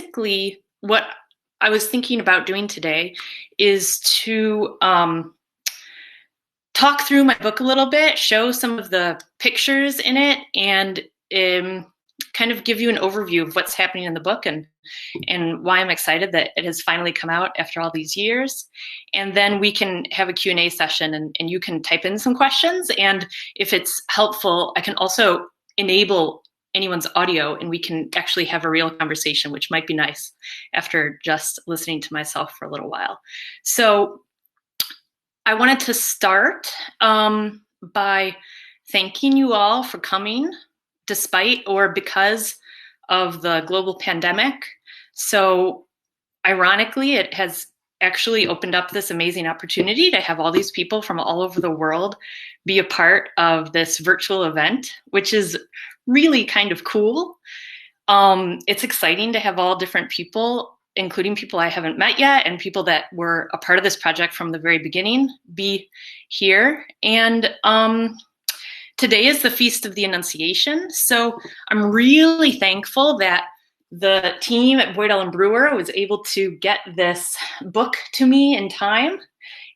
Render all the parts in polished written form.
basically what I was thinking about doing today is to talk through my book a little bit, show some of the pictures in it, and kind of give you an overview of what's happening in the book and why I'm excited that it has finally come out after all these years. And then we can have a Q&A session, and you can type in some questions. And if it's helpful, I can also enable anyone's audio, and we can actually have a real conversation, which might be nice after just listening to myself for a little while. So I wanted to start by thanking you all for coming despite or because of the global pandemic. So ironically, it has actually opened up this amazing opportunity to have all these people from all over the world be a part of this virtual event, which is really kind of cool. It's exciting to have all different people, including people I haven't met yet and people that were a part of this project from the very beginning, be here. And today is the Feast of the Annunciation. So I'm really thankful that the team at Boydell and Brewer was able to get this book to me in time.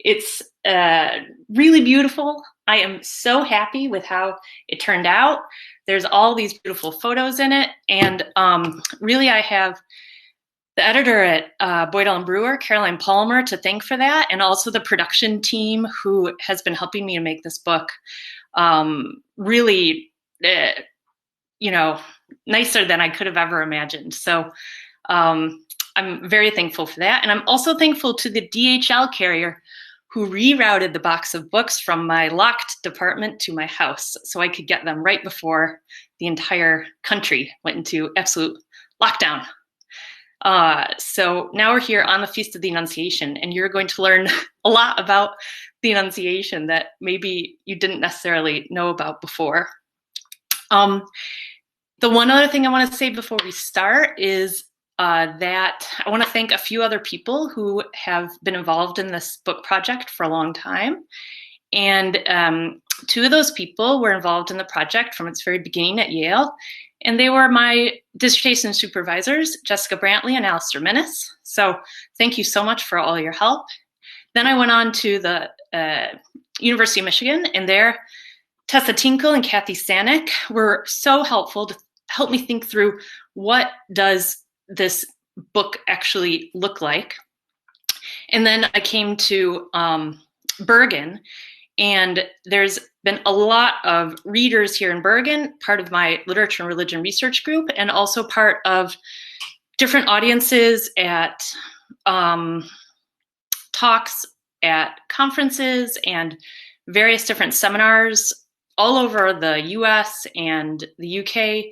It's really beautiful. I am so happy with how it turned out. There's all these beautiful photos in it. And really, I have the editor at Boydell and Brewer, Caroline Palmer, to thank for that, and also the production team who has been helping me to make this book really, nicer than I could have ever imagined. So I'm very thankful for that. And I'm also thankful to the DHL carrier who rerouted the box of books from my locked department to my house so I could get them right before the entire country went into absolute lockdown. So now we're here on the Feast of the Annunciation, and you're going to learn a lot about the Annunciation that maybe you didn't necessarily know about before. The one other thing I want to say before we start is that I want to thank a few other people who have been involved in this book project for a long time. And two of those people were involved in the project from its very beginning at Yale. And they were my dissertation supervisors, Jessica Brantley and Alistair Minnis. So thank you so much for all your help. Then I went on to the University of Michigan, and there Tessa Tinkle and Kathy Stanek were so helpful to help me think through what does this book actually look like. And then I came to Bergen, and there's been a lot of readers here in Bergen, part of my literature and religion research group, and also part of different audiences at talks at conferences and various different seminars all over the US and the UK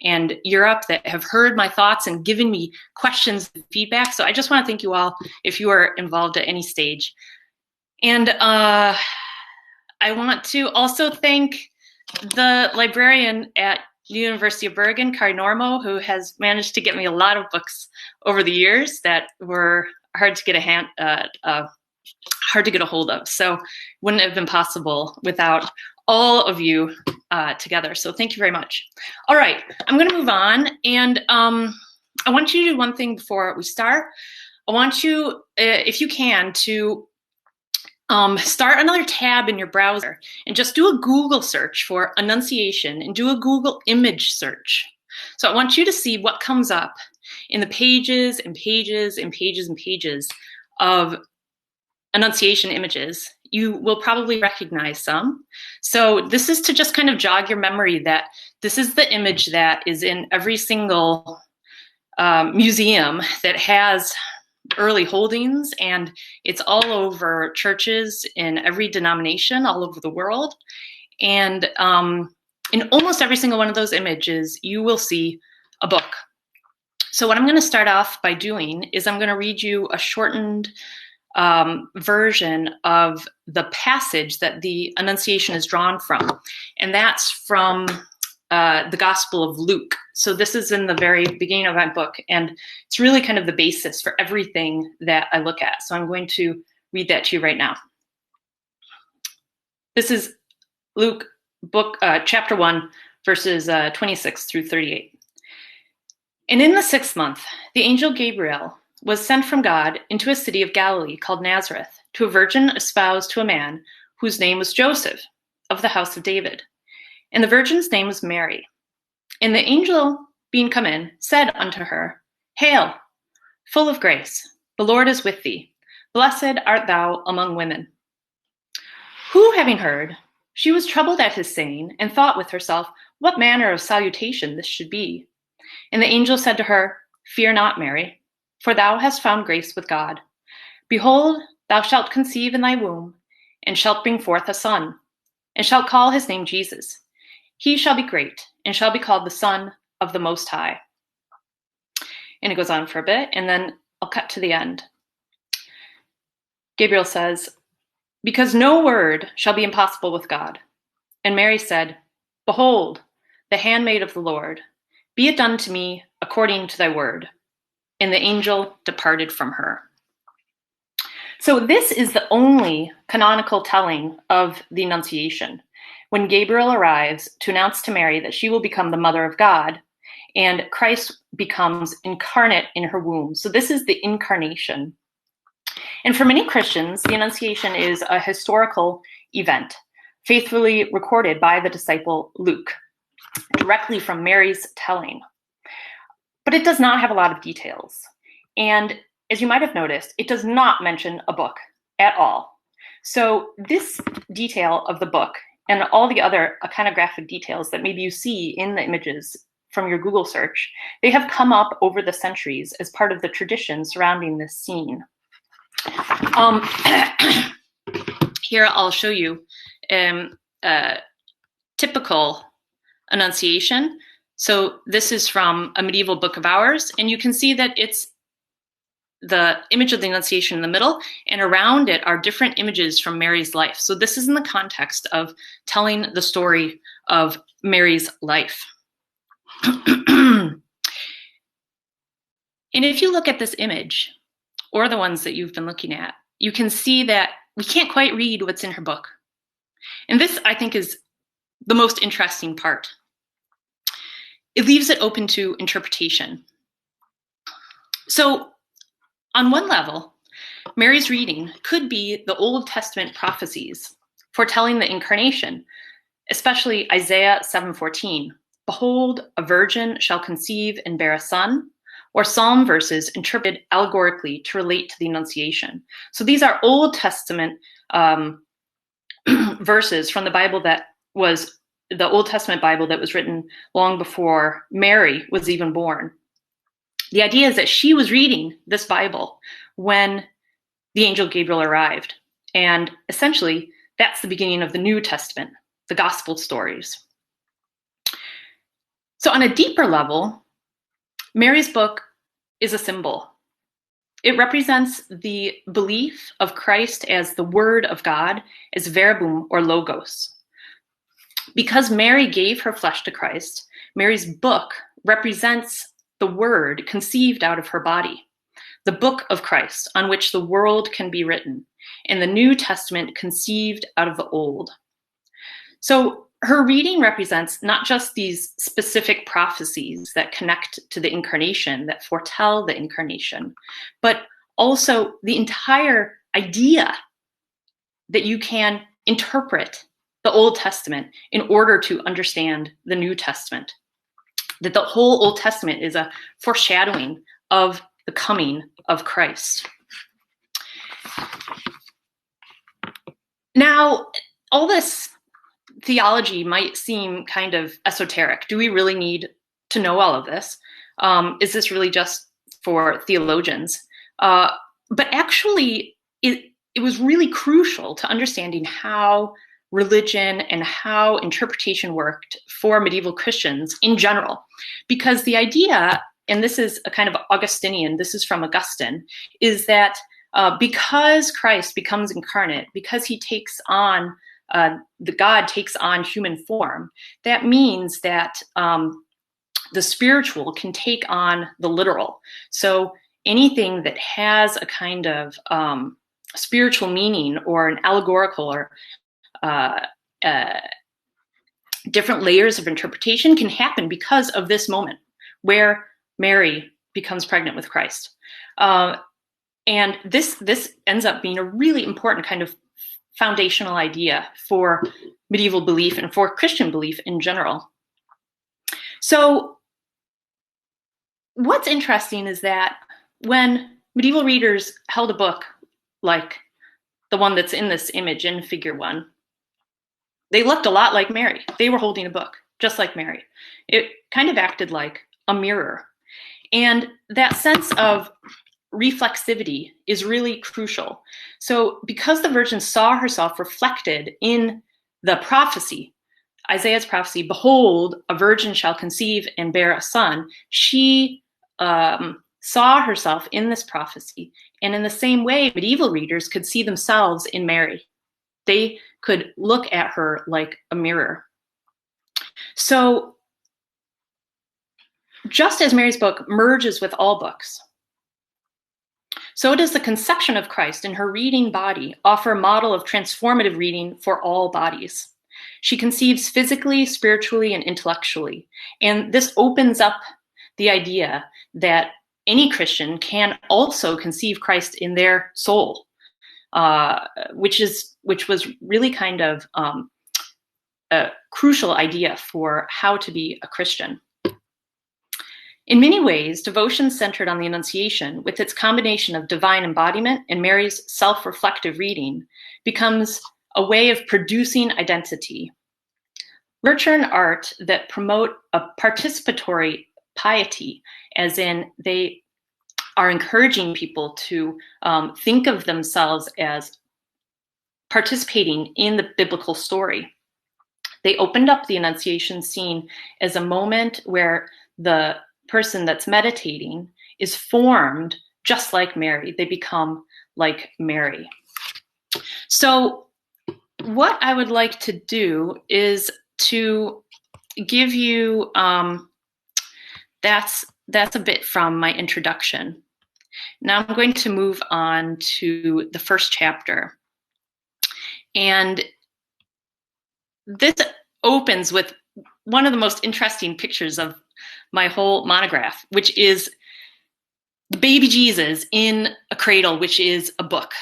and Europe that have heard my thoughts and given me questions and feedback. So I just want to thank you all if you are involved at any stage. And I want to also thank the librarian at the University of Bergen, Kari Normo, who has managed to get me a lot of books over the years that were hard to get a hold of. So wouldn't have been possible without all of you together. So thank you very much. All right, I'm going to move on. And I want you to do one thing before we start. I want you, if you can, to start another tab in your browser and just do a Google search for Annunciation and do a Google image search. So I want you to see what comes up in the pages and pages and pages and pages of Annunciation images. You will probably recognize some. So this is to just kind of jog your memory that this is the image that is in every single museum that has early holdings, and it's all over churches in every denomination all over the world. And in almost every single one of those images, you will see a book. So what I'm going to start off by doing is I'm going to read you a shortened version of the passage that the Annunciation is drawn from. And that's from the Gospel of Luke. So this is in the very beginning of my book, and it's really kind of the basis for everything that I look at. So I'm going to read that to you right now. This is Luke book, chapter 1, verses 26 through 38. And in the 6th month, the angel Gabriel was sent from God into a city of Galilee called Nazareth to a virgin espoused to a man whose name was Joseph, of the house of David. And the virgin's name was Mary. And the angel, being come in, said unto her, Hail, full of grace, the Lord is with thee. Blessed art thou among women. Who, having heard, she was troubled at his saying, and thought with herself, what manner of salutation this should be. And the angel said to her, Fear not, Mary, for thou hast found grace with God. Behold, thou shalt conceive in thy womb, and shalt bring forth a son, and shalt call his name Jesus. He shall be great, and shall be called the Son of the Most High. And it goes on for a bit, and then I'll cut to the end. Gabriel says, Because no word shall be impossible with God. And Mary said, Behold, the handmaid of the Lord, be it done to me according to thy word. And the angel departed from her. So this is the only canonical telling of the Annunciation, when Gabriel arrives to announce to Mary that she will become the mother of God, and Christ becomes incarnate in her womb. So this is the incarnation. And for many Christians, the Annunciation is a historical event, faithfully recorded by the disciple Luke, directly from Mary's telling. But it does not have a lot of details. And as you might have noticed, it does not mention a book at all. So this detail of the book and all the other iconographic details that maybe you see in the images from your Google search, they have come up over the centuries as part of the tradition surrounding this scene. Here I'll show you a typical Annunciation. So this is from a medieval book of hours, and you can see that it's the image of the Annunciation in the middle, and around it are different images from Mary's life. So this is in the context of telling the story of Mary's life. And if you look at this image, or the ones that you've been looking at, you can see that we can't quite read what's in her book. And this, I think, is the most interesting part. It leaves it open to interpretation. So, on one level, Mary's reading could be the Old Testament prophecies foretelling the incarnation, especially Isaiah 7:14. Behold, a virgin shall conceive and bear a son, or Psalm verses interpreted allegorically to relate to the Annunciation. So these are Old Testament verses from the Bible that was the Old Testament Bible that was written long before Mary was even born. The idea is that she was reading this Bible when the angel Gabriel arrived. And essentially, that's the beginning of the New Testament, the gospel stories. So on a deeper level, Mary's book is a symbol. It represents the belief of Christ as the Word of God, as verbum or logos. Because Mary gave her flesh to Christ, Mary's book represents the Word conceived out of her body, the book of Christ on which the world can be written, and the New Testament conceived out of the Old. So her reading represents not just these specific prophecies that connect to the incarnation, that foretell the incarnation, but also the entire idea that you can interpret the Old Testament in order to understand the New Testament. That the whole Old Testament is a foreshadowing of the coming of Christ. Now, all this theology might seem kind of esoteric. Do we really need to know all of this? Is this really just for theologians? But actually, it was really crucial to understanding how religion and how interpretation worked for medieval Christians in general. Because the idea, and this is a kind of Augustinian, this is from Augustine, is that because Christ becomes incarnate, because he takes on, the God takes on human form, that means that the spiritual can take on the literal. So anything that has a kind of spiritual meaning or an allegorical or different layers of interpretation can happen because of this moment where Mary becomes pregnant with Christ. And this ends up being a really important kind of foundational idea for medieval belief and for Christian belief in general. So what's interesting is that when medieval readers held a book like the one that's in this image in Figure 1, they looked a lot like Mary. They were holding a book, just like Mary. It kind of acted like a mirror. And that sense of reflexivity is really crucial. So because the Virgin saw herself reflected in the prophecy, Isaiah's prophecy, behold, a virgin shall conceive and bear a son, she saw herself in this prophecy. And in the same way, medieval readers could see themselves in Mary. They could look at her like a mirror. So just as Mary's book merges with all books, so does the conception of Christ in her reading body offer a model of transformative reading for all bodies. She conceives physically, spiritually, and intellectually. And this opens up the idea that any Christian can also conceive Christ in their soul, which was really kind of a crucial idea for how to be a Christian. In many ways, devotion centered on the Annunciation, with its combination of divine embodiment and Mary's self-reflective reading, becomes a way of producing identity. Literature and art that promote a participatory piety, as in they are encouraging people to think of themselves as participating in the biblical story. They opened up the Annunciation scene as a moment where the person that's meditating is formed just like Mary. They become like Mary. So what I would like to do is to give you, that's a bit from my introduction. Now I'm going to move on to the first chapter. And this opens with one of the most interesting pictures of my whole monograph, which is baby Jesus in a cradle, which is a book.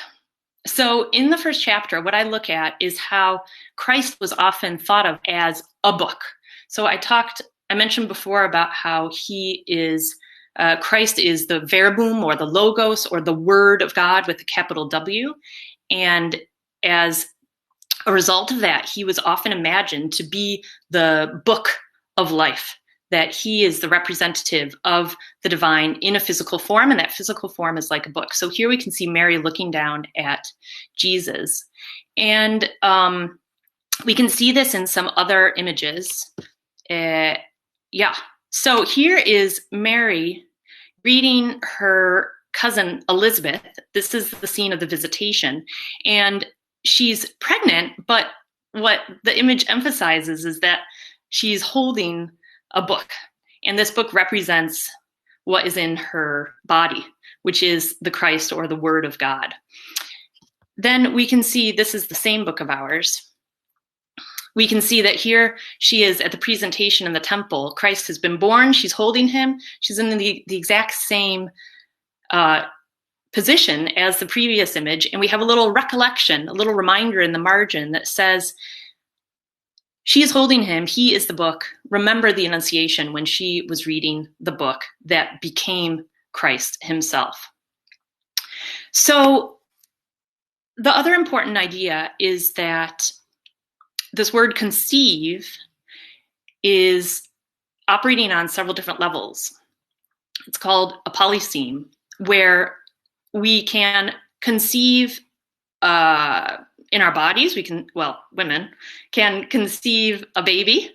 So in the first chapter, what I look at is how Christ was often thought of as a book. So I mentioned before about how Christ is the verbum or the logos or the word of God with a capital W. And as a result of that, he was often imagined to be the book of life, that he is the representative of the divine in a physical form, and that physical form is like a book. So here we can see Mary looking down at Jesus. And we can see this in some other images. So here is Mary reading her cousin Elizabeth. This is the scene of the visitation. And she's pregnant, but what the image emphasizes is that she's holding a book. And this book represents what is in her body, which is the Christ or the Word of God. Then we can see this is the same book of ours. We can see that here she is at the presentation in the temple. Christ has been born. She's holding him. She's in the exact same position as the previous image. And we have a little recollection, a little reminder in the margin that says, she is holding him. He is the book. Remember the Annunciation when she was reading the book that became Christ himself. So the other important idea is that this word conceive is operating on several different levels. It's called a polyseme, where we can conceive in our bodies. Women can conceive a baby,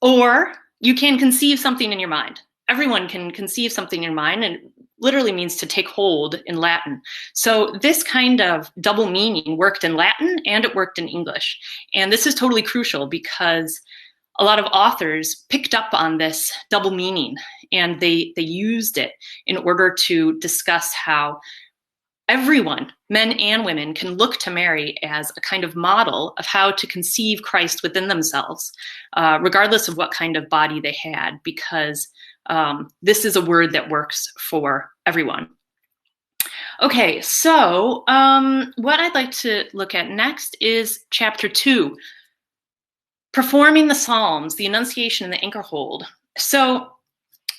or you can conceive something in your mind. Everyone can conceive something in your mind, and it literally means to take hold in Latin. So this kind of double meaning worked in Latin and it worked in English. And this is totally crucial because a lot of authors picked up on this double meaning and they used it in order to discuss how everyone, men and women, can look to Mary as a kind of model of how to conceive Christ within themselves, regardless of what kind of body they had, because this is a word that works for everyone. Okay, so what I'd like to look at next is chapter 2, performing the Psalms, the Annunciation, and the Anchor Hold. So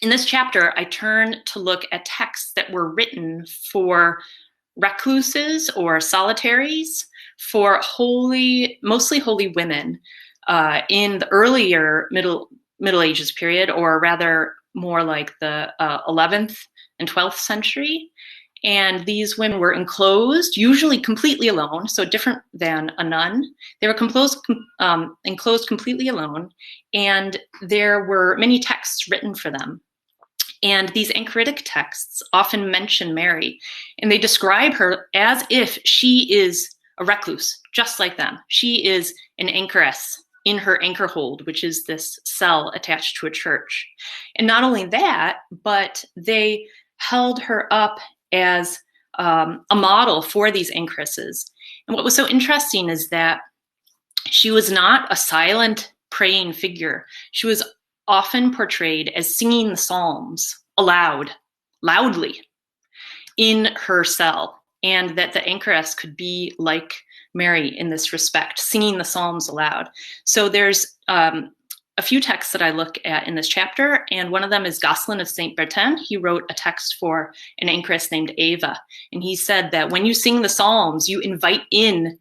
in this chapter, I turn to look at texts that were written for recluses or solitaries, for mostly holy women in the earlier Middle Ages period, or rather more like the 11th and 12th century. And these women were enclosed, usually completely alone, so different than a nun. They were enclosed completely alone, and there were many texts written for them. And these anchoritic texts often mention Mary, and they describe her as if she is a recluse, just like them. She is an anchoress in her anchor hold, which is this cell attached to a church. And not only that, but they held her up as a model for these anchoresses. And what was so interesting is that she was not a silent praying figure. She was often portrayed as singing the Psalms loudly in her cell, and that the anchoress could be like Mary in this respect, singing the Psalms aloud. So there's a few texts that I look at in this chapter, and one of them is Gosselin of St. Bertin. He wrote a text for an anchoress named Ava, and he said that when you sing the Psalms, you invite in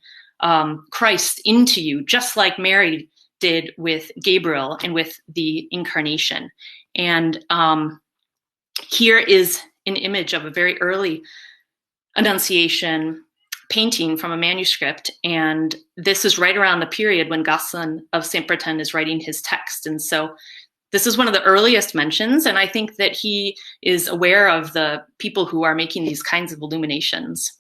Christ into you, just like Mary did with Gabriel and with the incarnation. And here is an image of a very early Annunciation painting from a manuscript, and this is right around the period when Gosselin of St. Bertin is writing his text. And so this is one of the earliest mentions, and I think that he is aware of the people who are making these kinds of illuminations.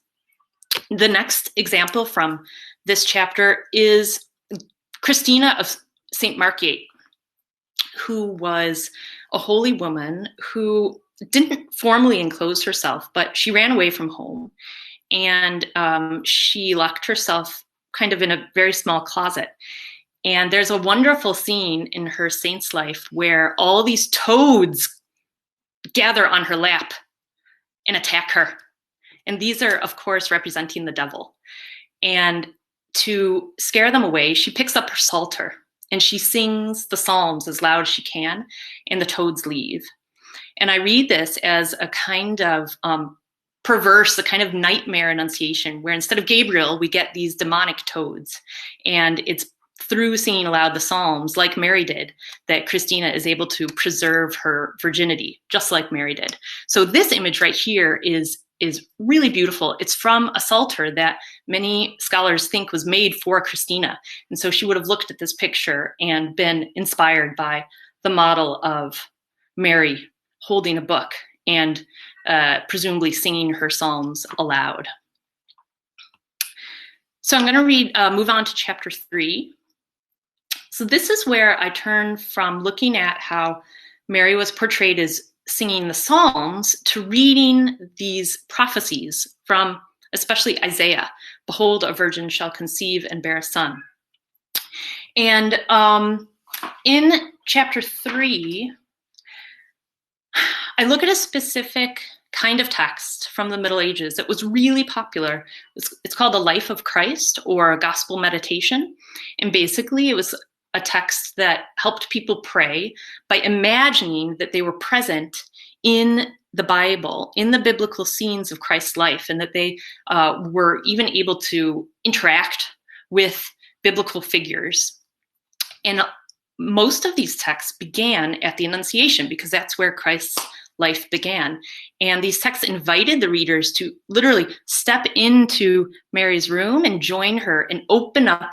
The next example from this chapter is Christina of St. Markiate, who was a holy woman who didn't formally enclose herself, but she ran away from home, and she locked herself kind of in a very small closet. And there's a wonderful scene in her saint's life where all these toads gather on her lap and attack her. And these are, of course, representing the devil. And to scare them away, she picks up her psalter and she sings the Psalms as loud as she can, and the toads leave. And I read this as a kind of perverse, a kind of nightmare annunciation, where instead of Gabriel, we get these demonic toads. And it's through singing aloud the Psalms, like Mary did, that Christina is able to preserve her virginity, just like Mary did. So this image right here is really beautiful. It's from a psalter that many scholars think was made for Christina. And so she would have looked at this picture and been inspired by the model of Mary holding a book and presumably singing her Psalms aloud. So I'm going to move on to chapter 3. So this is where I turn from looking at how Mary was portrayed as singing the Psalms to reading these prophecies from especially Isaiah. Behold, a virgin shall conceive and bear a son. And in chapter 3, I look at a specific kind of text from the Middle Ages that was really popular. It's called The Life of Christ, or a Gospel Meditation. And basically it was a text that helped people pray by imagining that they were present in the Bible, in the biblical scenes of Christ's life, and that they were even able to interact with biblical figures. And most of these texts began at the Annunciation, because that's where Christ's life began. And these texts invited the readers to literally step into Mary's room and join her and open up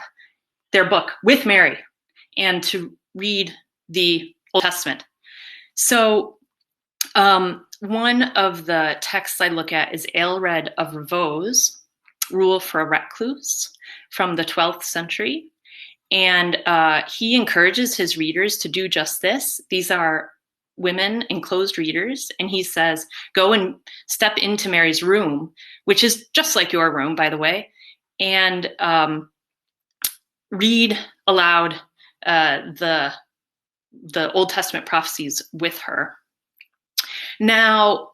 their book with Mary and to read the Old Testament. So one of the texts I look at is Aelred of Revaux, Rule for a Recluse, from the 12th century. And he encourages his readers to do just this. These are women, enclosed readers, and he says, go and step into Mary's room, which is just like your room, by the way, and read aloud the Old Testament prophecies with her. Now,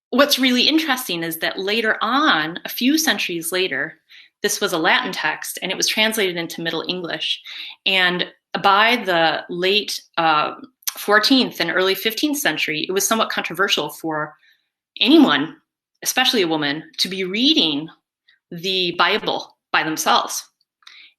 what's really interesting is that later on, a few centuries later, this was a Latin text and it was translated into Middle English. And by the late 14th and early 15th century, it was somewhat controversial for anyone, especially a woman, to be reading the Bible by themselves.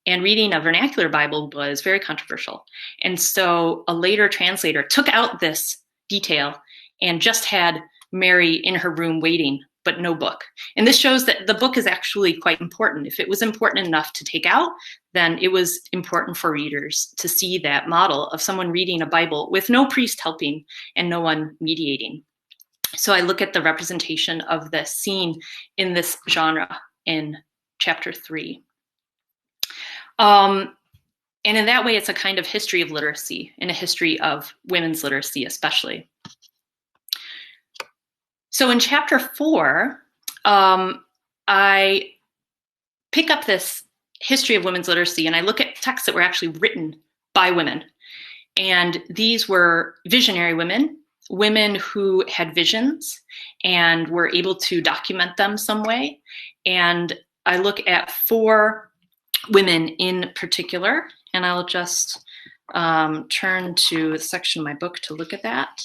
And reading a vernacular Bible was very controversial. And so a later translator took out this detail and just had Mary in her room waiting, but no book. And this shows that the book is actually quite important. If it was important enough to take out, then it was important for readers to see that model of someone reading a Bible with no priest helping and no one mediating. So I look at the representation of this scene in this genre in chapter 3. And in that way, it's a kind of history of literacy and a history of women's literacy, especially. So in chapter 4, I pick up this history of women's literacy and I look at texts that were actually written by women. And these were visionary women, women who had visions and were able to document them some way. And I look at 4 women in particular, and I'll just turn to a section of my book to look at that.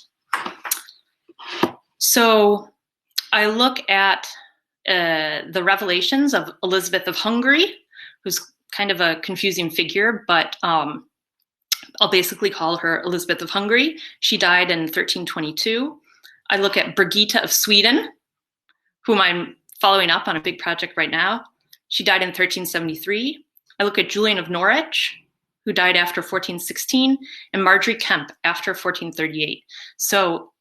So I look at the revelations of Elizabeth of Hungary, who's kind of a confusing figure, but I'll basically call her Elizabeth of Hungary. She died in 1322. I look at Brigitta of Sweden, whom I'm following up on a big project right now. She died in 1373. I look at Julian of Norwich, who died after 1416, and Margery Kempe after 1438. So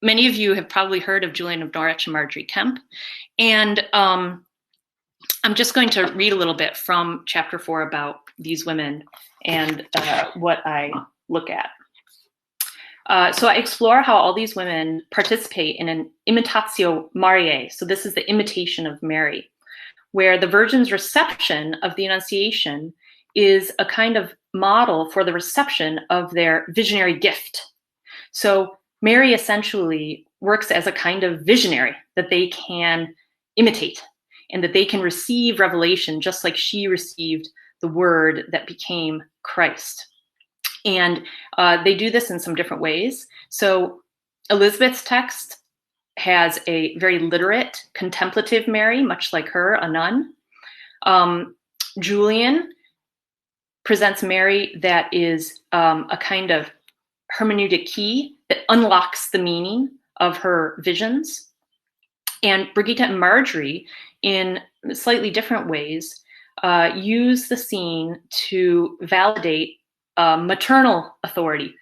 many of you have probably heard of Julian of Norwich and Margery Kempe. And I'm just going to read a little bit from chapter 4 about these women and what I look at. So I explore how all these women participate in an imitatio Mariae. So this is the imitation of Mary, where the Virgin's reception of the Annunciation is a kind of model for the reception of their visionary gift. So Mary essentially works as a kind of visionary that they can imitate and that they can receive revelation just like she received the word that became Christ. And they do this in some different ways. So Elizabeth's text has a very literate, contemplative Mary, much like her, a nun. Julian presents Mary that is a kind of hermeneutic key that unlocks the meaning of her visions. And Brigitta and Margery, in slightly different ways, use the scene to validate maternal authority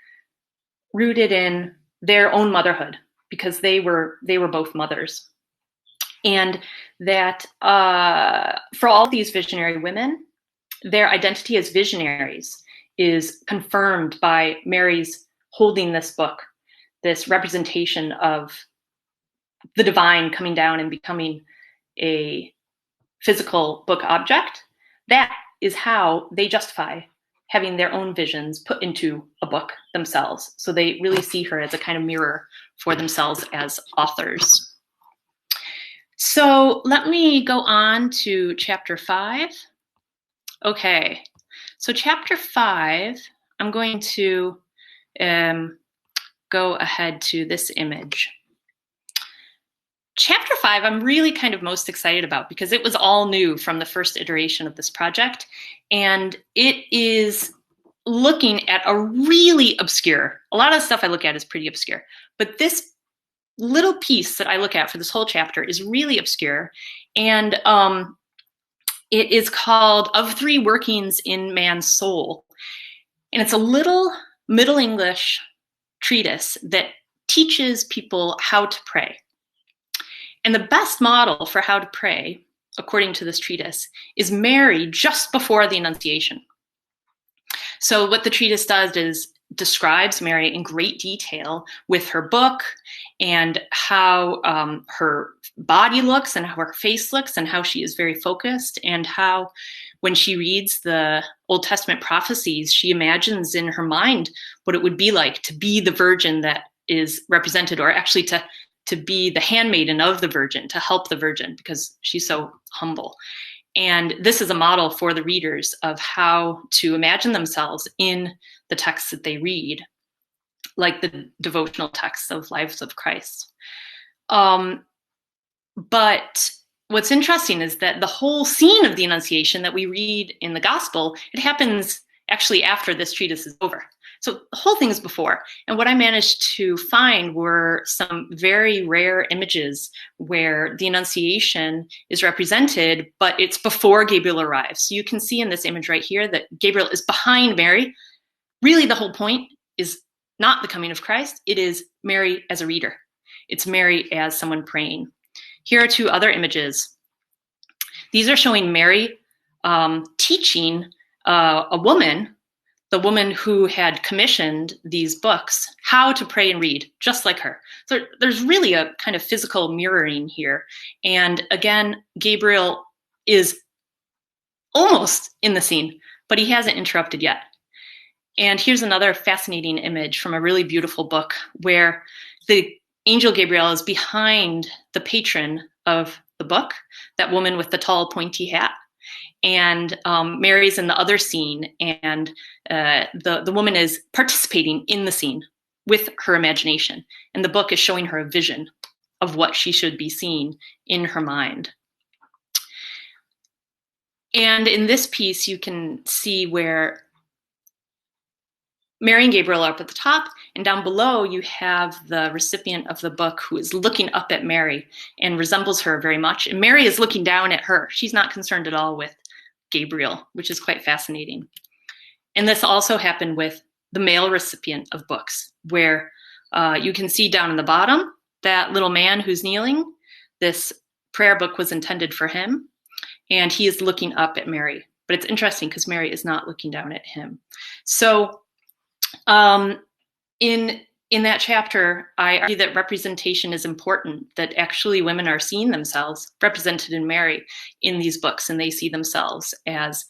rooted in their own motherhood, because they were both mothers. And that for all these visionary women, their identity as visionaries is confirmed by Mary's holding this book, this representation of the divine coming down and becoming a physical book object. That is how they justify having their own visions put into a book themselves. So they really see her as a kind of mirror for themselves as authors. So let me go on to chapter 5. Okay, so chapter 5, I'm going to go ahead to this image. Chapter 5, I'm really kind of most excited about because it was all new from the first iteration of this project. And it is looking at a really obscure, a lot of stuff I look at is pretty obscure, but this little piece that I look at for this whole chapter is really obscure. And it is called Of Three Workings in Man's Soul. And it's a little Middle English treatise that teaches people how to pray. And the best model for how to pray, according to this treatise, is Mary just before the Annunciation. So what the treatise does is describes Mary in great detail with her book and how her body looks and how her face looks and how she is very focused, and how when she reads the Old Testament prophecies, she imagines in her mind what it would be like to be the virgin that is represented, or actually to be the handmaiden of the Virgin, to help the Virgin because she's so humble. And this is a model for the readers of how to imagine themselves in the texts that they read, like the devotional texts of Lives of Christ. But what's interesting is that the whole scene of the Annunciation that we read in the Gospel, it happens actually after this treatise is over. So the whole thing is before. And what I managed to find were some very rare images where the Annunciation is represented, but it's before Gabriel arrives. So you can see in this image right here that Gabriel is behind Mary. Really, the whole point is not the coming of Christ. It is Mary as a reader. It's Mary as someone praying. Here are two other images. These are showing Mary teaching a woman, the woman who had commissioned these books, how to pray and read, just like her. So there's really a kind of physical mirroring here. And again, Gabriel is almost in the scene, but he hasn't interrupted yet. And here's another fascinating image from a really beautiful book where the angel Gabriel is behind the patron of the book, that woman with the tall pointy hat. And Mary's in the other scene, and the woman is participating in the scene with her imagination. And the book is showing her a vision of what she should be seeing in her mind. And in this piece, you can see where Mary and Gabriel are up at the top, and down below you have the recipient of the book who is looking up at Mary and resembles her very much. And Mary is looking down at her. She's not concerned at all with Gabriel, which is quite fascinating. And this also happened with the male recipient of books, where you can see down in the bottom, that little man who's kneeling. This prayer book was intended for him, and he is looking up at Mary. But it's interesting because Mary is not looking down at him. So in that chapter, I argue that representation is important, that actually women are seeing themselves represented in Mary in these books, and they see themselves as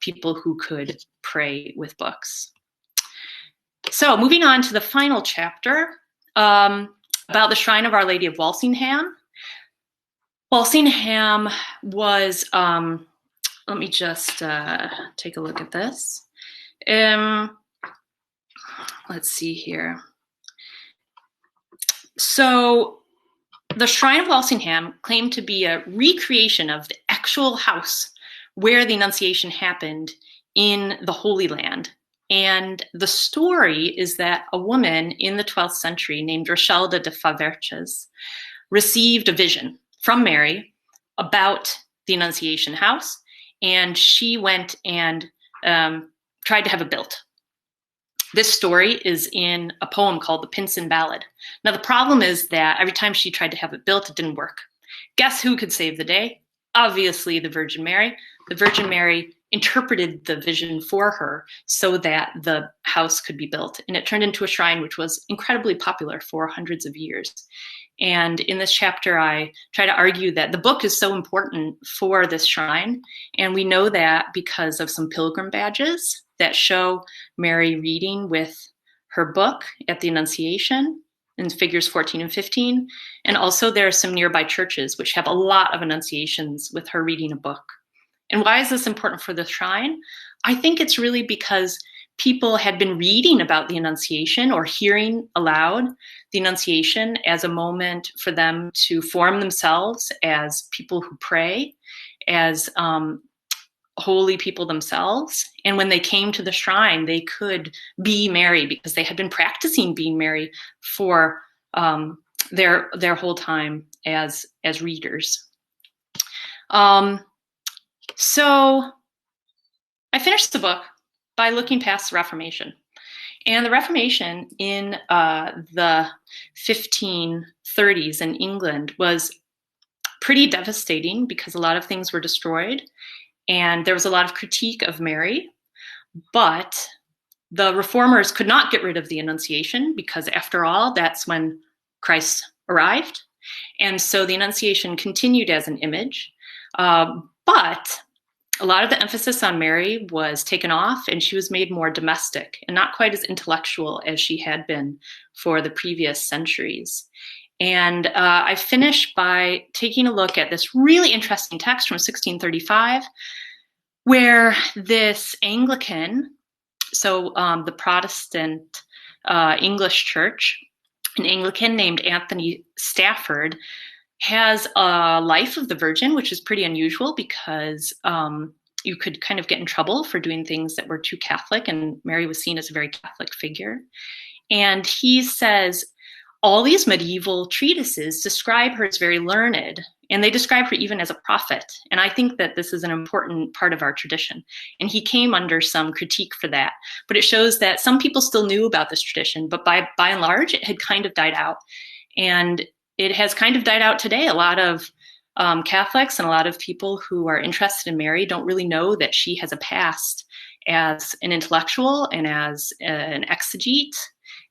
people who could pray with books. So moving on to the final chapter about the Shrine of Our Lady of Walsingham. Walsingham was, let me just take a look at this. Let's see here. So the Shrine of Walsingham claimed to be a recreation of the actual house where the Annunciation happened in the Holy Land. And the story is that a woman in the 12th century named Rochelda de Faverches received a vision from Mary about the Annunciation house, and she went and tried to have it built. This story is in a poem called the Pinson Ballad. Now, the problem is that every time she tried to have it built, it didn't work. Guess who could save the day? Obviously, the Virgin Mary. The Virgin Mary interpreted the vision for her so that the house could be built. And it turned into a shrine which was incredibly popular for hundreds of years. And in this chapter, I try to argue that the book is so important for this shrine. And we know that because of some pilgrim badges that show Mary reading with her book at the Annunciation in figures 14 and 15. And also there are some nearby churches which have a lot of Annunciations with her reading a book. And why is this important for the shrine? I think it's really because people had been reading about the Annunciation or hearing aloud the Annunciation as a moment for them to form themselves as people who pray, as holy people themselves. And when they came to the shrine, they could be Mary because they had been practicing being Mary for their whole time as readers. So I finished the book by looking past the Reformation. And the Reformation in the 1530s in England was pretty devastating because a lot of things were destroyed. And there was a lot of critique of Mary, but the reformers could not get rid of the Annunciation because, after all, that's when Christ arrived. And so the Annunciation continued as an image. But a lot of the emphasis on Mary was taken off, and she was made more domestic and not quite as intellectual as she had been for the previous centuries. And I finished by taking a look at this really interesting text from 1635, where this Anglican, so the Protestant English church, an Anglican named Anthony Stafford, has a life of the Virgin, which is pretty unusual because you could kind of get in trouble for doing things that were too Catholic, and Mary was seen as a very Catholic figure. And he says all these medieval treatises describe her as very learned, and they describe her even as a prophet. And I think that this is an important part of our tradition. And he came under some critique for that. But it shows that some people still knew about this tradition, but by and large, it had kind of died out. And it has kind of died out today. A lot of Catholics and a lot of people who are interested in Mary don't really know that she has a past as an intellectual and as an exegete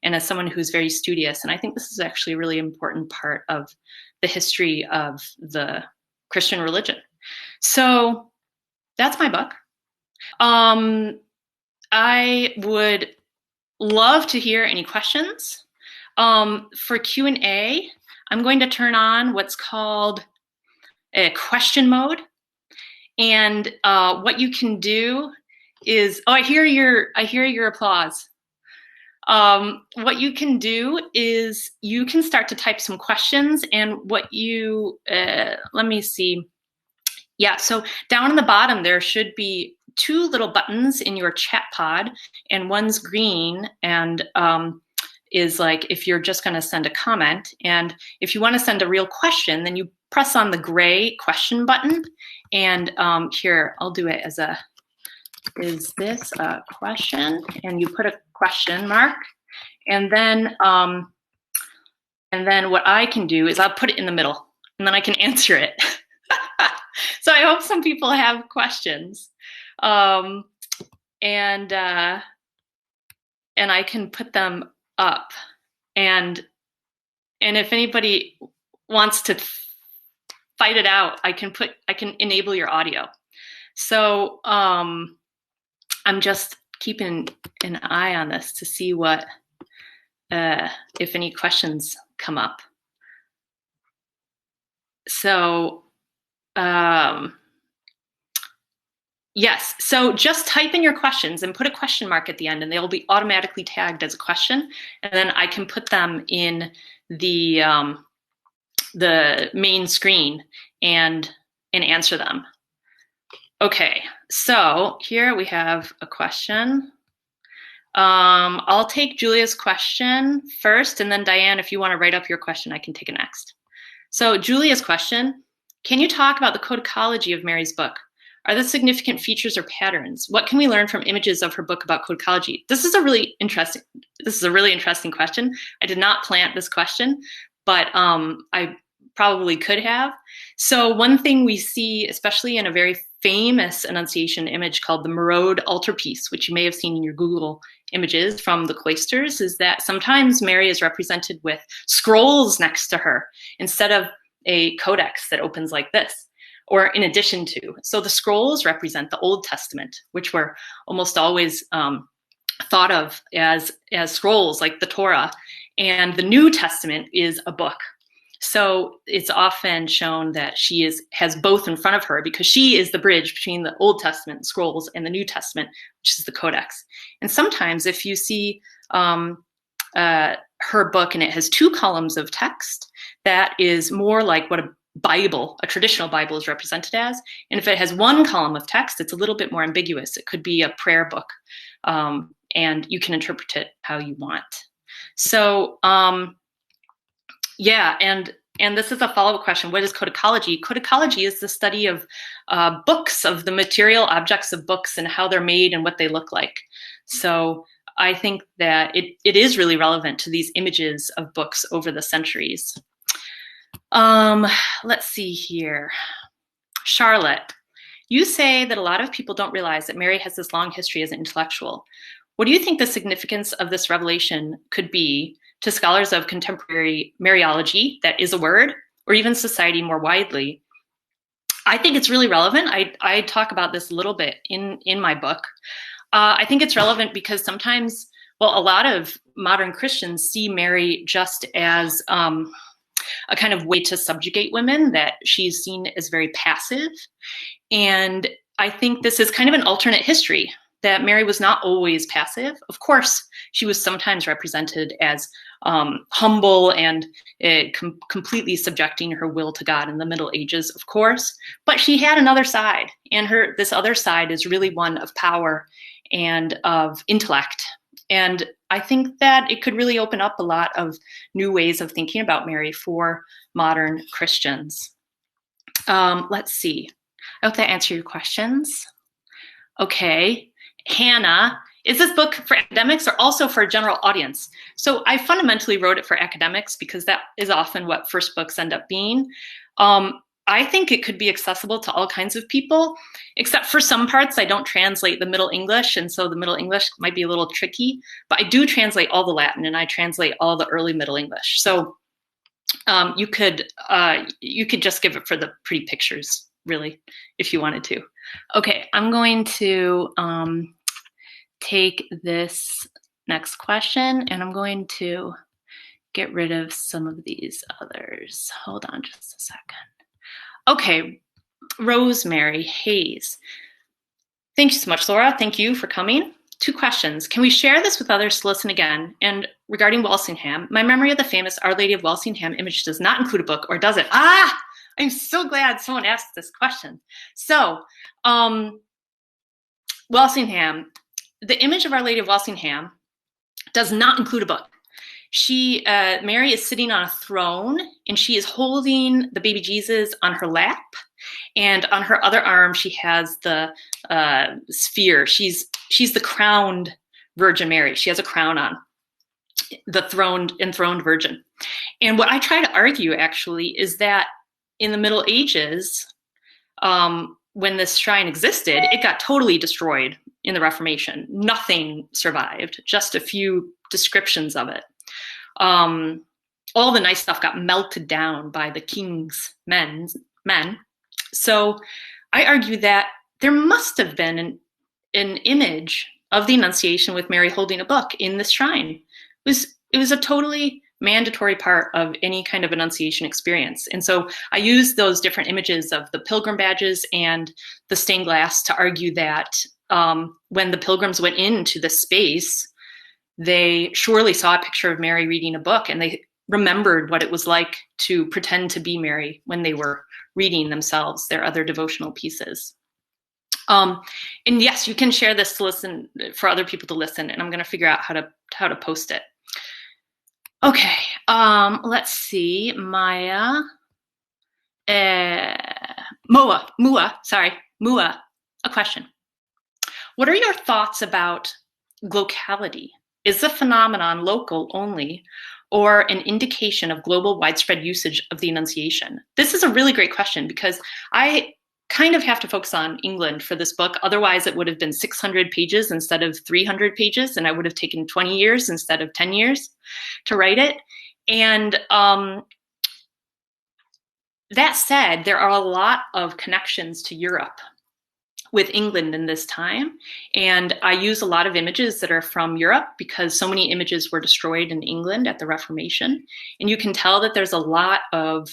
and as someone who's very studious. And I think this is actually a really important part of the history of the Christian religion. So that's my book. I would love to hear any questions. For Q&A, I'm going to turn on what's called a question mode. And what you can do is, I hear your applause. What you can do is you can start to type some questions, and what you, let me see. Yeah, so down in the bottom, there should be two little buttons in your chat pod, and one's green and is like if you're just going to send a comment. And if you want to send a real question, then you press on the gray question button. And here, I'll do it as a, is this a question? And you put a question mark. And then what I can do is I'll put it in the middle, and then I can answer it. So I hope some people have questions. And I can put them up. And if anybody wants to fight it out, I can enable your audio. So I'm just keeping an eye on this to see what, if any questions come up. So, yes, so just type in your questions and put a question mark at the end, and they'll be automatically tagged as a question. And then I can put them in the main screen and answer them. Okay, so here we have a question. I'll take Julia's question first, and then Diane, if you want to write up your question, I can take it next. So Julia's question, can you talk about the codicology of Mary's book? Are there significant features or patterns? What can we learn from images of her book about codicology? This is a really interesting question. I did not plant this question, but I probably could have. So one thing we see, especially in a very famous Annunciation image called the Marode altarpiece, which you may have seen in your Google images from the cloisters, is that sometimes Mary is represented with scrolls next to her instead of a codex that opens like this, or in addition to. So the scrolls represent the Old Testament, which were almost always thought of as scrolls like the Torah, and the New Testament is a book. So it's often shown that she has both in front of her because she is the bridge between the Old Testament scrolls and the New Testament, which is the Codex. And sometimes if you see her book and it has two columns of text, that is more like what a traditional Bible is represented as. And if it has one column of text, it's a little bit more ambiguous. It could be a prayer book, and you can interpret it how you want. So, yeah, and this is a follow-up question. What is codicology? Codicology is the study of books, of the material objects of books and how they're made and what they look like. So I think that it is really relevant to these images of books over the centuries. Let's see here. Charlotte, you say that a lot of people don't realize that Mary has this long history as an intellectual. What do you think the significance of this revelation could be to scholars of contemporary Mariology, that is a word, or even society more widely? I think it's really relevant. I talk about this a little bit in my book. I think it's relevant because sometimes, well, a lot of modern Christians see Mary just as a kind of way to subjugate women, that she's seen as very passive. And I think this is kind of an alternate history, that Mary was not always passive. Of course, she was sometimes represented as humble and completely subjecting her will to God in the Middle Ages, of course. But she had another side, and this other side is really one of power and of intellect. And I think that it could really open up a lot of new ways of thinking about Mary for modern Christians. Let's see. I hope that answered your questions. Okay. Hannah, is this book for academics or also for a general audience? So I fundamentally wrote it for academics because that is often what first books end up being. I think it could be accessible to all kinds of people, except for some parts I don't translate the Middle English, and so the Middle English might be a little tricky, but I do translate all the Latin, and I translate all the early Middle English. So you could just give it for the pretty pictures, really, if you wanted to. Okay, I'm going to take this next question, and I'm going to get rid of some of these others. Hold on just a second. Okay, Rosemary Hayes. Thank you so much, Laura. Thank you for coming. 2 questions. Can we share this with others to listen again? And regarding Walsingham, my memory of the famous Our Lady of Walsingham image does not include a book, or does it? I'm so glad someone asked this question. So, Walsingham, the image of Our Lady of Walsingham does not include a book. Mary is sitting on a throne, and she is holding the baby Jesus on her lap, and on her other arm she has the sphere. She's the crowned Virgin Mary. She has a crown on, the enthroned Virgin. And what I try to argue actually is that in the Middle Ages, when this shrine existed, it got totally destroyed in the Reformation. Nothing survived, just a few descriptions of it. All the nice stuff got melted down by the king's men. So I argue that there must have been an image of the Annunciation with Mary holding a book in this shrine. It was a totally mandatory part of any kind of Annunciation experience. And so I use those different images of the pilgrim badges and the stained glass to argue that when the pilgrims went into the space, they surely saw a picture of Mary reading a book, and they remembered what it was like to pretend to be Mary when they were reading themselves their other devotional pieces. And yes, you can share this to listen for other people to listen, and I'm going to figure out how to post it. Okay, let's see, Maya, Mua, a question. What are your thoughts about locality? Is the phenomenon local only, or an indication of global widespread usage of the Annunciation? This is a really great question because I kind of have to focus on England for this book. Otherwise, it would have been 600 pages instead of 300 pages, and I would have taken 20 years instead of 10 years to write it. And that said, there are a lot of connections to Europe with England in this time. And I use a lot of images that are from Europe because so many images were destroyed in England at the Reformation. And you can tell that there's a lot of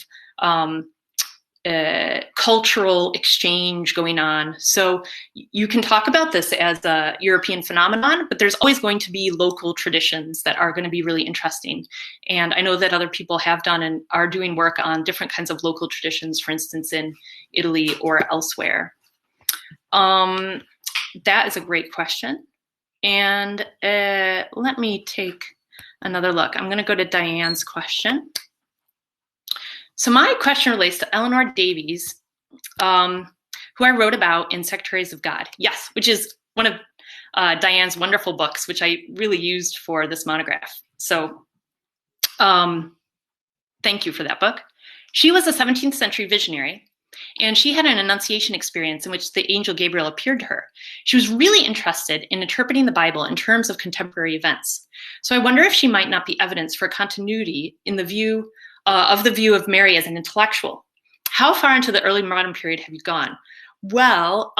cultural exchange going on. So you can talk about this as a European phenomenon, but there's always going to be local traditions that are going to be really interesting. And I know that other people have done and are doing work on different kinds of local traditions, for instance, in Italy or elsewhere. That is a great question. And let me take another look. I'm going to go to Diane's question. So my question relates to Eleanor Davies, who I wrote about in Secretaries of God. Yes, which is one of Diane's wonderful books, which I really used for this monograph. So thank you for that book. She was a 17th century visionary, and she had an Annunciation experience in which the angel Gabriel appeared to her. She was really interested in interpreting the Bible in terms of contemporary events. So I wonder if she might not be evidence for continuity in the view of Mary as an intellectual. how far into the early modern period have you gone? Well,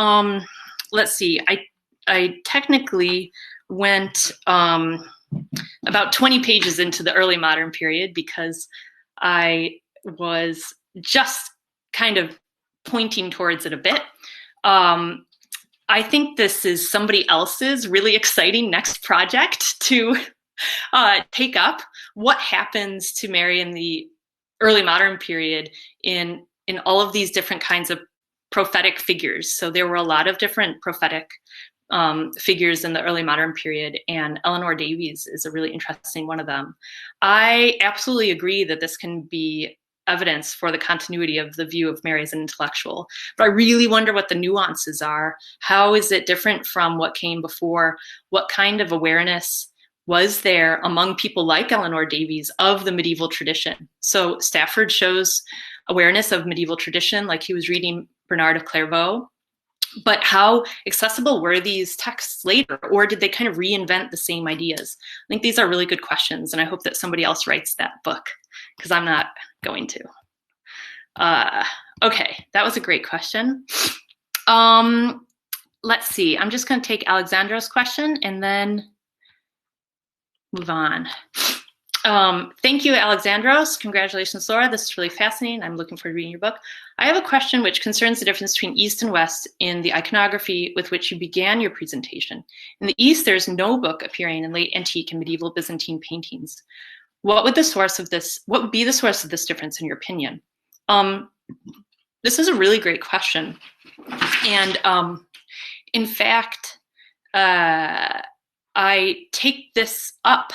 let's see. I technically went about 20 pages into the early modern period because I was just kind of pointing towards it a bit. I think this is somebody else's really exciting next project to take up. What happens to Mary in the early modern period in all of these different kinds of prophetic figures? So there were a lot of different prophetic figures in the early modern period, and Eleanor Davies is a really interesting one of them. I absolutely agree that this can be evidence for the continuity of the view of Mary as an intellectual, but I really wonder what the nuances are. How is it different from what came before? What kind of awareness was there among people like Eleanor Davies of the medieval tradition? So Stafford shows awareness of medieval tradition, like he was reading Bernard of Clairvaux. But how accessible were these texts later, or did they kind of reinvent the same ideas? I think these are really good questions, and I hope that somebody else writes that book, because I'm not going to. Okay, that was a great question. Let's see, I'm just going to take Alexandro's question and then move on. Thank you, Alexandros. Congratulations, Laura. This is really fascinating. I'm looking forward to reading your book. I have a question which concerns the difference between East and West in the iconography with which you began your presentation. In the East, there's no book appearing in late antique and medieval Byzantine paintings. What would be the source of this difference in your opinion? This is a really great question. And in fact, I take this up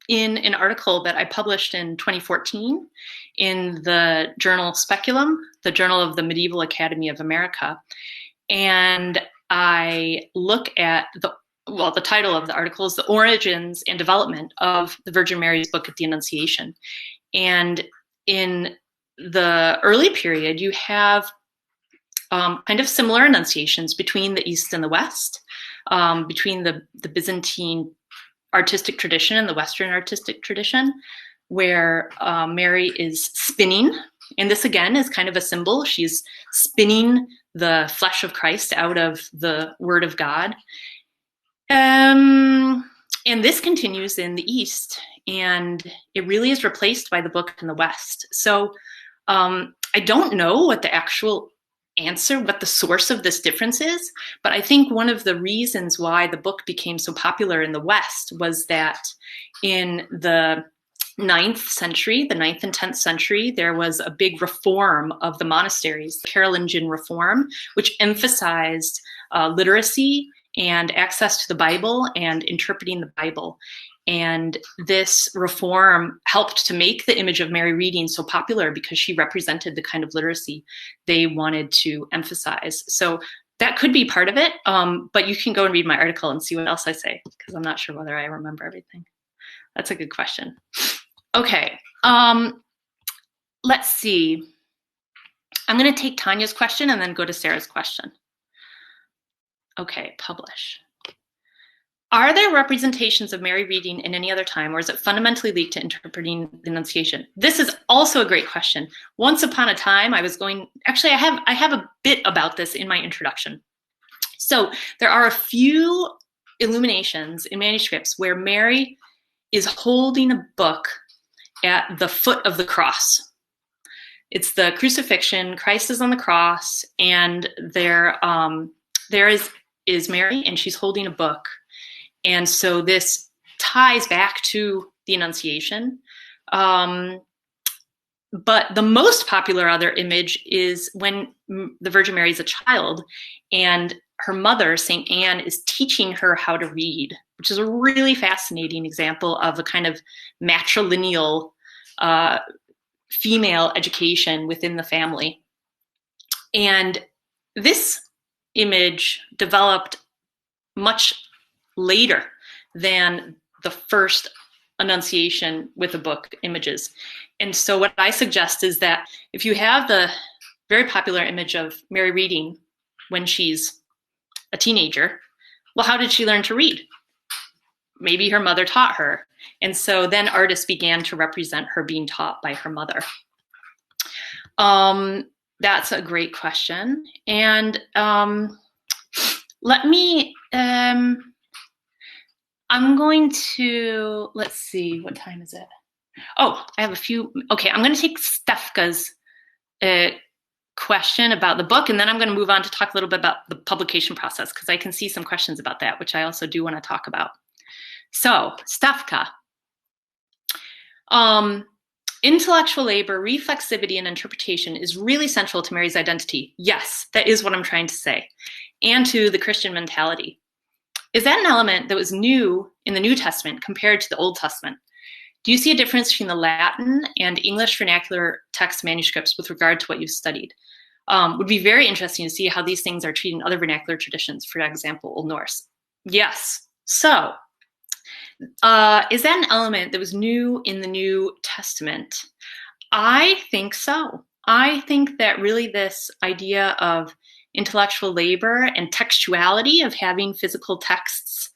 in an article that I published in 2014 in the journal Speculum, the Journal of the Medieval Academy of America. And I look at the title of the article is The Origins and Development of the Virgin Mary's Book at the Annunciation. And in the early period, you have kind of similar annunciations between the East and the West, between the Byzantine artistic tradition and the Western artistic tradition, where Mary is spinning. And this, again, is kind of a symbol. She's spinning the flesh of Christ out of the Word of God. And this continues in the East, and it really is replaced by the book in the West. So I don't know what the actual answer, what the source of this difference is, but I think one of the reasons why the book became so popular in the West was that in the 9th century, the 9th and 10th century, there was a big reform of the monasteries, the Carolingian reform, which emphasized literacy and access to the Bible and interpreting the Bible. And this reform helped to make the image of Mary reading so popular because she represented the kind of literacy they wanted to emphasize. So that could be part of it, but you can go and read my article and see what else I say, because I'm not sure whether I remember everything. That's a good question. Okay, let's see. I'm going to take Tanya's question and then go to Sarah's question. Okay, publish. Are there representations of Mary reading in any other time, or is it fundamentally linked to interpreting the Annunciation? This is also a great question. Once upon a time, I have a bit about this in my introduction. So there are a few illuminations in manuscripts where Mary is holding a book at the foot of the cross. It's the crucifixion. Christ is on the cross, and there is Mary, and she's holding a book. And so this ties back to the Annunciation. But the most popular other image is when the Virgin Mary is a child, and her mother, St. Anne, is teaching her how to read, which is a really fascinating example of a kind of matrilineal female education within the family. And this image developed much later than the first Annunciation with the book images. And so what I suggest is that if you have the very popular image of Mary reading when she's a teenager, well, how did she learn to read? Maybe her mother taught her. And so then artists began to represent her being taught by her mother. That's a great question. And let me, I'm going to, let's see, what time is it? Oh, I have a few. Okay, I'm going to take Stefka's question about the book, and then I'm going to move on to talk a little bit about the publication process, because I can see some questions about that, which I also do want to talk about. So, Stefka. Intellectual labor, reflexivity, and interpretation is really central to Mary's identity. Yes, that is what I'm trying to say. And to the Christian mentality. Is that an element that was new in the New Testament compared to the Old Testament? Do you see a difference between the Latin and English vernacular text manuscripts with regard to what you've studied? Would be very interesting to see how these things are treated in other vernacular traditions, for example, Old Norse. Yes. So, is that an element that was new in the New Testament? I think so. I think that really this idea of intellectual labor and textuality of having physical texts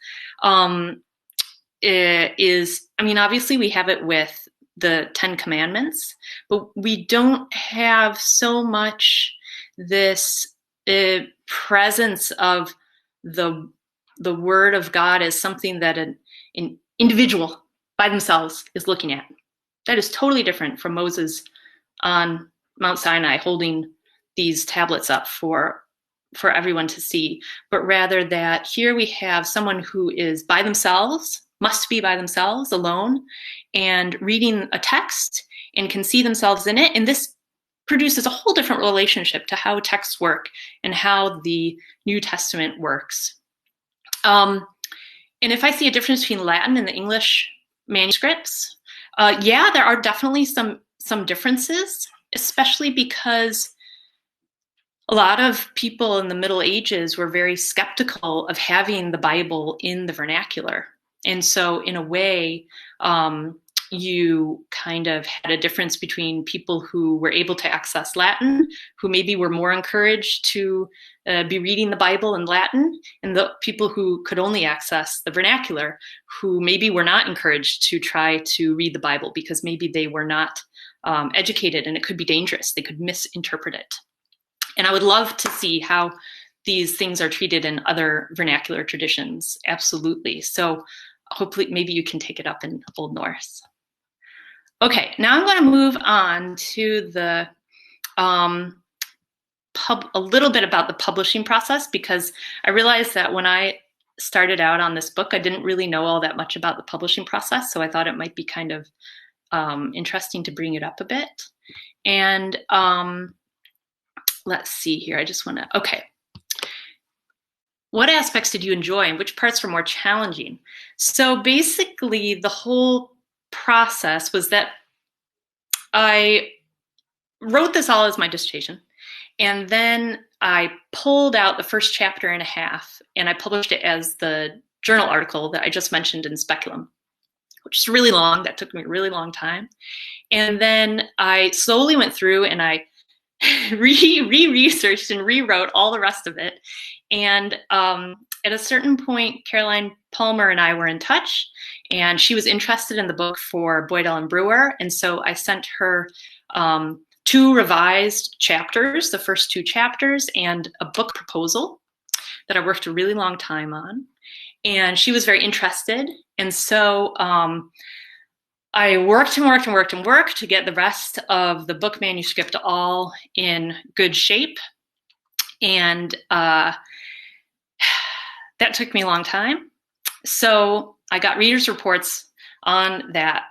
is, I mean, obviously we have it with the Ten Commandments, but we don't have so much this presence of the Word of God as something that an individual by themselves is looking at. That is totally different from Moses on Mount Sinai holding these tablets up for everyone to see, but rather that here we have someone who is by themselves, must be by themselves, alone, and reading a text and can see themselves in it. And this produces a whole different relationship to how texts work and how the New Testament works. And if I see a difference between Latin and the English manuscripts, yeah, there are definitely some differences, especially because a lot of people in the Middle Ages were very skeptical of having the Bible in the vernacular. And so in a way, you kind of had a difference between people who were able to access Latin, who maybe were more encouraged to be reading the Bible in Latin, and the people who could only access the vernacular, who maybe were not encouraged to try to read the Bible because maybe they were not educated and it could be dangerous. They could misinterpret it. And I would love to see how these things are treated in other vernacular traditions. Absolutely. So hopefully maybe you can take it up in Old Norse. Okay, now I'm going to move on to the a little bit about the publishing process, because I realized that when I started out on this book, I didn't really know all that much about the publishing process. So I thought it might be kind of interesting to bring it up a bit. And let's see here. I just want to, okay. What aspects did you enjoy and which parts were more challenging? So basically the whole process was that I wrote this all as my dissertation, and then I pulled out the first chapter and a half and I published it as the journal article that I just mentioned in Speculum, which is really long. That took me a really long time. And then I slowly went through and I re-researched and rewrote all the rest of it. And at a certain point, Caroline Palmer and I were in touch, and she was interested in the book for Boydell and Brewer. And so I sent her 2 revised chapters, the first 2 chapters, and a book proposal that I worked a really long time on. And she was very interested. And so I worked and worked and worked and worked to get the rest of the book manuscript all in good shape. And that took me a long time. So I got readers' reports on that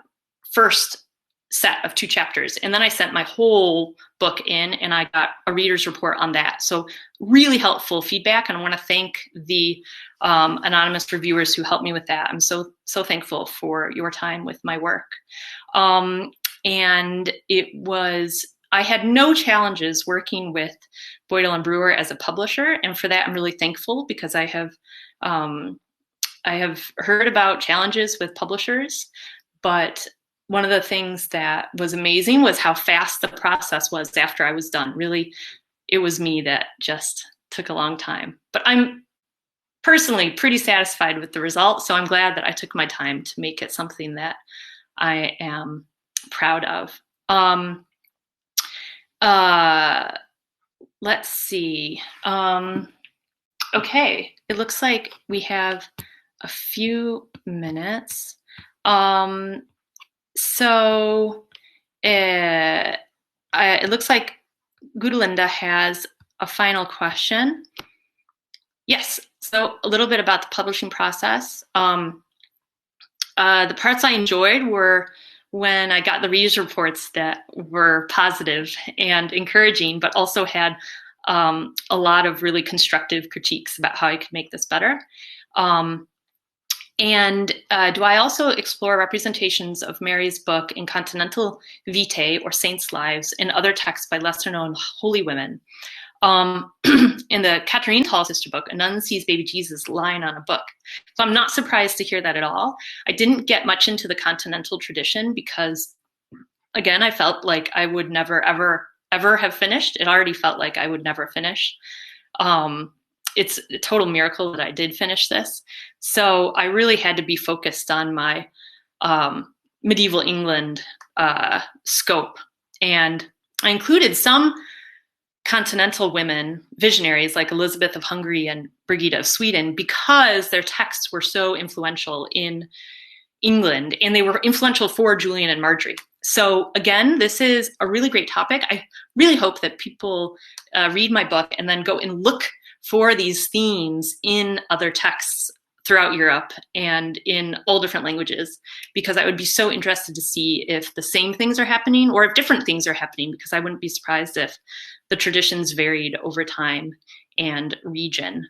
first set of 2 chapters. And then I sent my whole book in and I got a reader's report on that. So really helpful feedback. And I want to thank the anonymous reviewers who helped me with that. I'm so thankful for your time with my work. And it was, I had no challenges working with Boydell and Brewer as a publisher. And for that, I'm really thankful, because I have heard about challenges with publishers, but one of the things that was amazing was how fast the process was after I was done. Really, it was me that just took a long time. But I'm personally pretty satisfied with the result, so I'm glad that I took my time to make it something that I am proud of. let's see. Okay, it looks like we have a few minutes. So it looks like Gudelinda has a final question. Yes, so a little bit about the publishing process. The parts I enjoyed were when I got the readers' reports that were positive and encouraging, but also had a lot of really constructive critiques about how I could make this better. And do I also explore representations of Mary's book in Continental Vitae or Saints' Lives and other texts by lesser-known holy women? In the Catherine Tall sister book, a nun sees baby Jesus lying on a book. So I'm not surprised to hear that at all. I didn't get much into the continental tradition because, again, I felt like I would never, ever have finished. It already felt like I would never finish. It's a total miracle that I did finish this. So I really had to be focused on my medieval England scope. And I included some continental women, visionaries like Elizabeth of Hungary and Brigida of Sweden, because their texts were so influential in England, and they were influential for Julian and Marjorie. So again, this is a really great topic. I really hope that people read my book and then go and look for these themes in other texts throughout Europe and in all different languages, because I would be so interested to see if the same things are happening or if different things are happening, because I wouldn't be surprised if the traditions varied over time and region.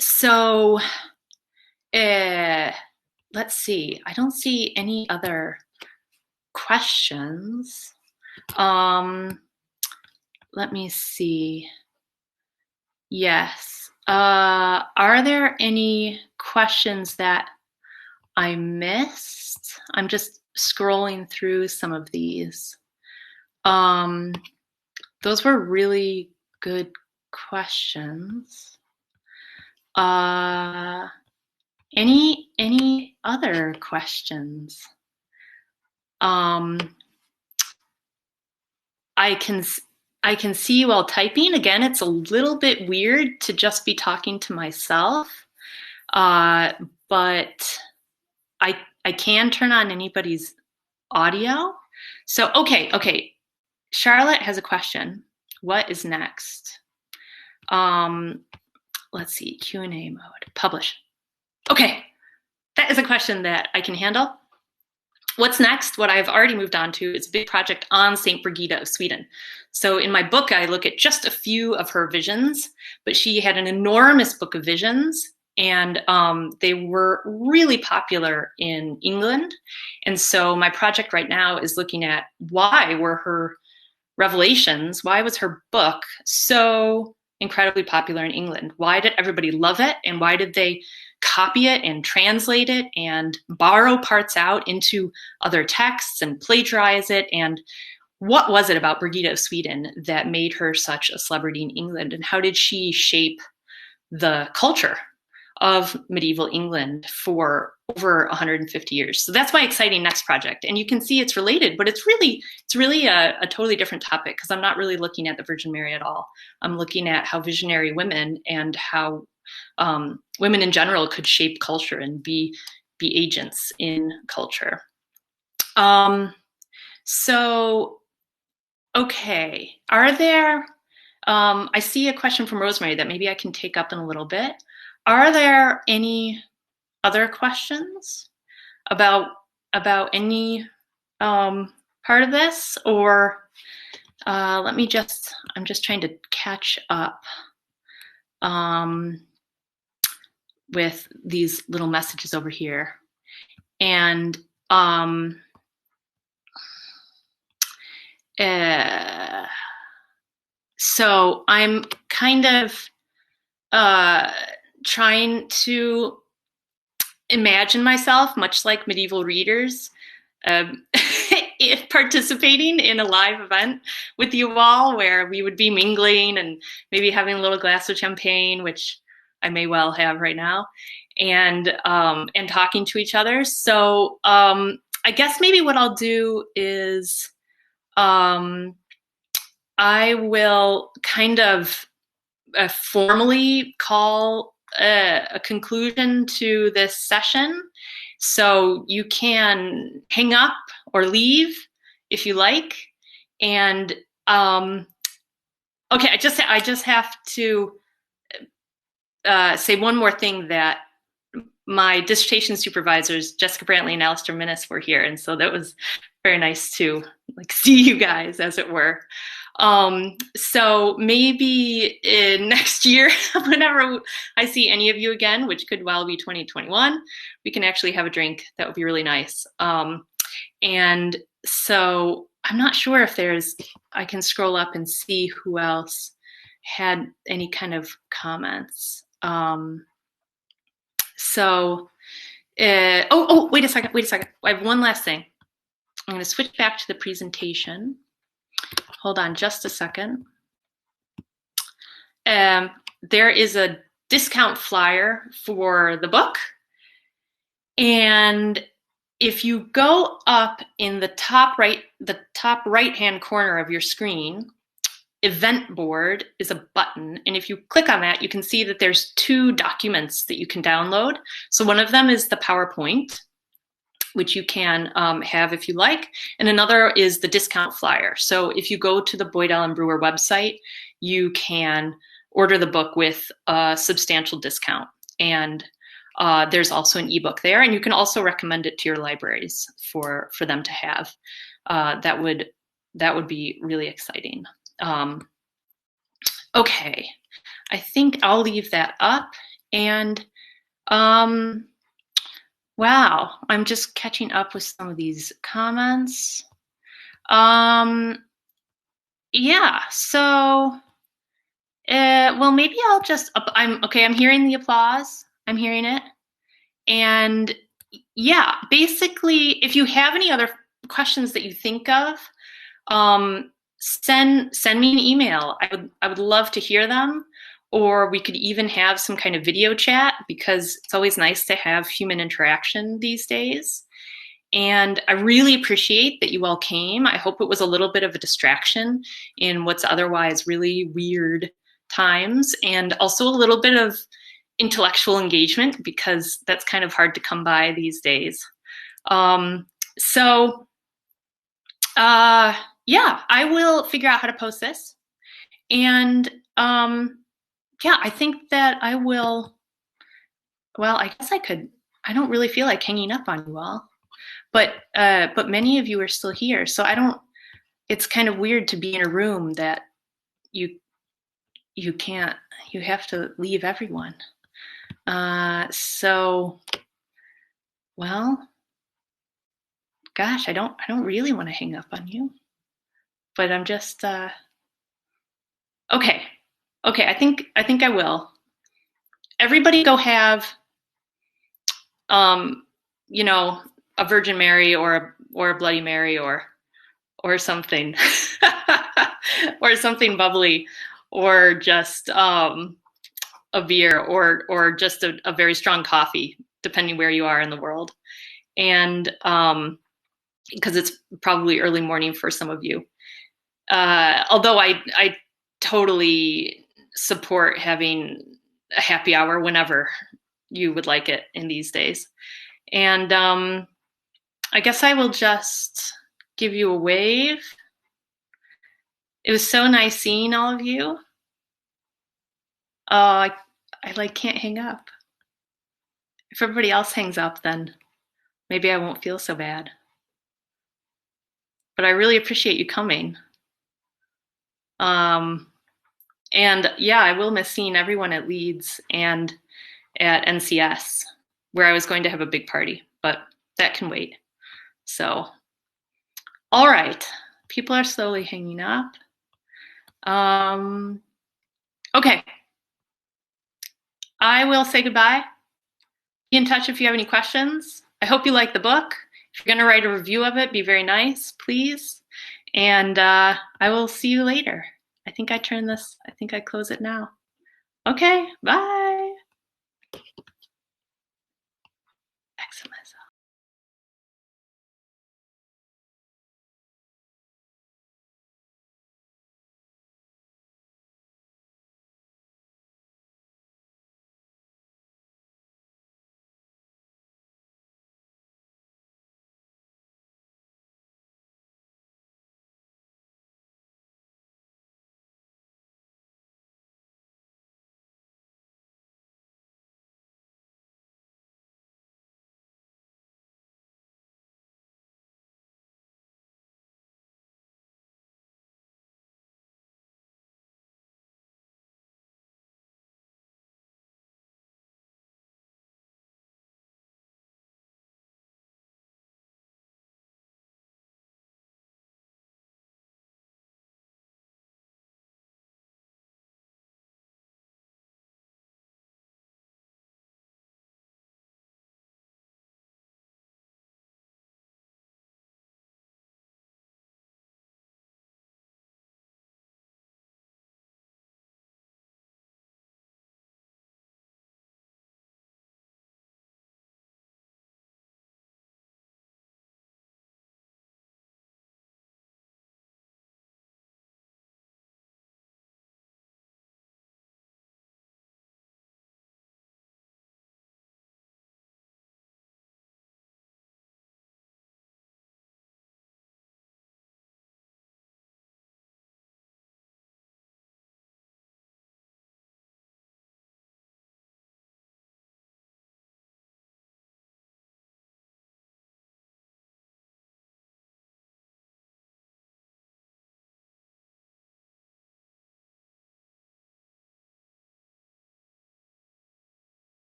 So let's see. I don't see any other questions. Let me see. Yes. Are there any questions that I missed? I'm just scrolling through some of these. Those were really good questions. Any other questions? I can see while typing. Again, it's a little bit weird to just be talking to myself, but I can turn on anybody's audio. So, okay. Charlotte has a question. What is next? Let's see, Q&A mode, publish. Okay, that is a question that I can handle. What's next? What I've already moved on to is a big project on Saint Brigida of Sweden. So in my book, I look at just a few of her visions, but she had an enormous book of visions, and they were really popular in England. And so my project right now is looking at why were her revelations, why was her book so incredibly popular in England? Why did everybody love it? And why did they copy it and translate it and borrow parts out into other texts and plagiarize it? And what was it about Brigida of Sweden that made her such a celebrity in England? And how did she shape the culture of medieval England for over 150 years? So that's my exciting next project. And you can see it's related, but it's really a totally different topic, because I'm not really looking at the Virgin Mary at all. I'm looking at how visionary women and how women in general could shape culture and be agents in culture. So, okay, are there, I see a question from Rosemary that maybe I can take up in a little bit. Are there any other questions about any part of this? Or I'm just trying to catch up with these little messages over here. And so I'm kind of trying to imagine myself, much like medieval readers, if participating in a live event with you all, where we would be mingling and maybe having a little glass of champagne, which I may well have right now, and talking to each other. So I guess maybe what I'll do is I will kind of formally call a conclusion to this session. So you can hang up or leave if you like. And okay, I just have to say one more thing, that my dissertation supervisors, Jessica Brantley and Alistair Minnis, were here. And so that was very nice to like see you guys, as it were. So maybe in next year, whenever I see any of you again, which could well be 2021, we can actually have a drink. That would be really nice. And so I'm not sure if I can scroll up and see who else had any kind of comments. Wait a second. I have one last thing. I'm going to switch back to the presentation. Hold on just a second. There is a discount flyer for the book. And if you go up in the top right-hand corner of your screen, event board is a button. And if you click on that, you can see that there's 2 documents that you can download. So one of them is the PowerPoint, which you can have if you like. And another is the discount flyer. So if you go to the Boydell and Brewer website, you can order the book with a substantial discount. And there's also an ebook there. And you can also recommend it to your libraries for them to have. That would be really exciting. Okay, I think I'll leave that up. And wow, I'm just catching up with some of these comments. Yeah, so well, maybe I'll just, I'm hearing the applause. I'm hearing it. And yeah, basically, if you have any other questions that you think of, send me an email. I would love to hear them, or we could even have some kind of video chat, because it's always nice to have human interaction these days. And I really appreciate that you all came. I hope it was a little bit of a distraction in what's otherwise really weird times, and also a little bit of intellectual engagement, because that's kind of hard to come by these days. Yeah, I will figure out how to post this. And yeah, I think that I will, well, I guess I don't really feel like hanging up on you all, but many of you are still here. So it's kind of weird to be in a room that you have to leave everyone. So, well, gosh, I don't really want to hang up on you, but I'm just, okay, I think I will. Everybody go have, you know, a Virgin Mary or a Bloody Mary or something, or something bubbly, or just a beer, or just a very strong coffee, depending where you are in the world. And because it's probably early morning for some of you. Although I totally support having a happy hour whenever you would like it in these days. And I guess I will just give you a wave. It was so nice seeing all of you. I like can't hang up. If everybody else hangs up, then maybe I won't feel so bad. But I really appreciate you coming. And yeah, I will miss seeing everyone at Leeds and at NCS, where I was going to have a big party, but that can wait. So, all right, people are slowly hanging up. Okay, I will say goodbye. Be in touch if you have any questions. I hope you like the book. If you're going to write a review of it, be very nice, please. And I will see you later. I think I close it now. Okay, bye. Excellent.